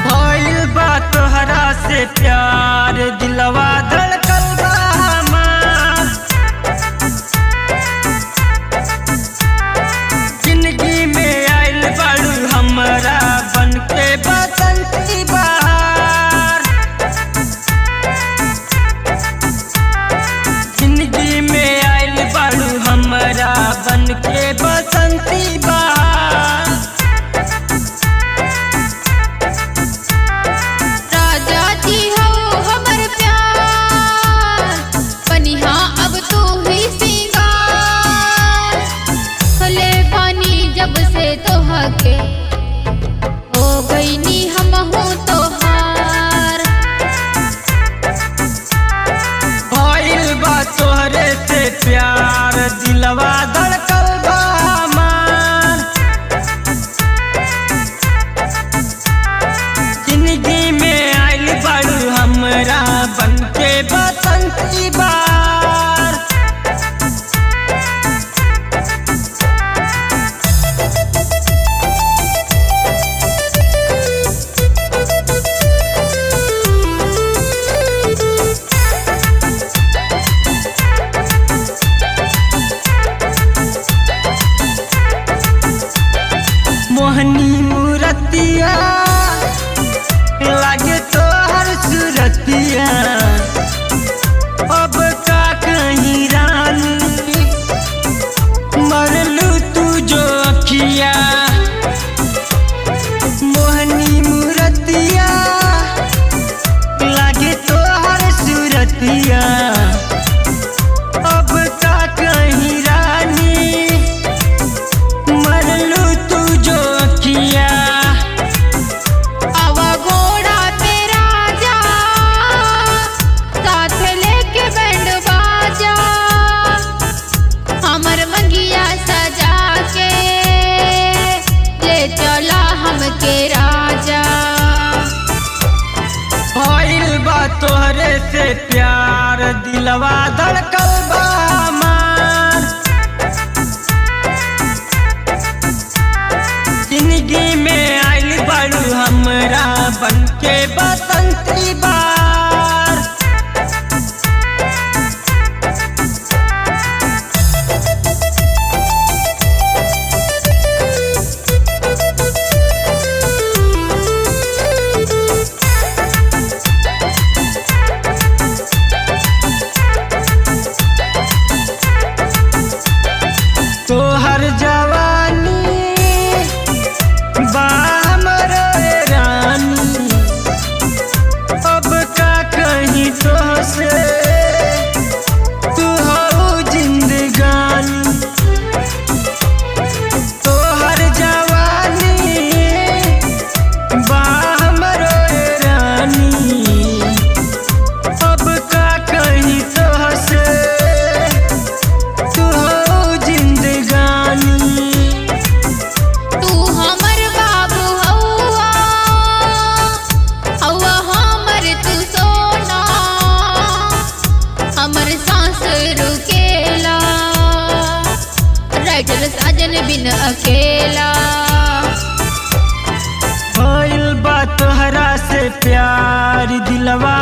भइल बा तोहरा से प्यार दिलवा धड़कल बा हमार। जिंदगी में आइल बाड़ू हमरा बनके बसंती बहार। जिंदगी में आइल बाड़ू हमरा बनके बसंती बहार। के हो गईनी हमहू तोहार। भइल बा तोहरे से प्यार दिलवा धड़कल बा हमार। जिंदगी में आइल बाड़ू हमरा बनके बसंती बहार। मोहनी मूरतिया लागे तोहर सूरतिया। अब का कहीं रानी मरलू तू जो अखिया। मोहनी मूरतिया लागे तोहर सूरतिया। अब का कहीं रानी मरलू तू जो अखिया। आवा घोड़ा तेरा जा साथ लेके बैंड बाजा। हमर मंगिया सजा के ले चला हमके राजा। भइल बा तोहरे से प्यार दिलवा धड़कल बा हमार। जिंदगी में आइल बाड़ू हमरा बनके बसंती बहार। तोहर जवानी बा हमरो रानी। अब का कहीं तोहसे तू हो जिंदगानी। तोहर जवानी बा हमरो रानी। अब का कहीं तोहसे तू हो जिंदगानी। तू हमर बाबू हौवा हौवा हमर तू सोना। हमर सांस रुकेला राइटर साजन बिन अकेला। भइल बा तोहरा से प्यार दिलवा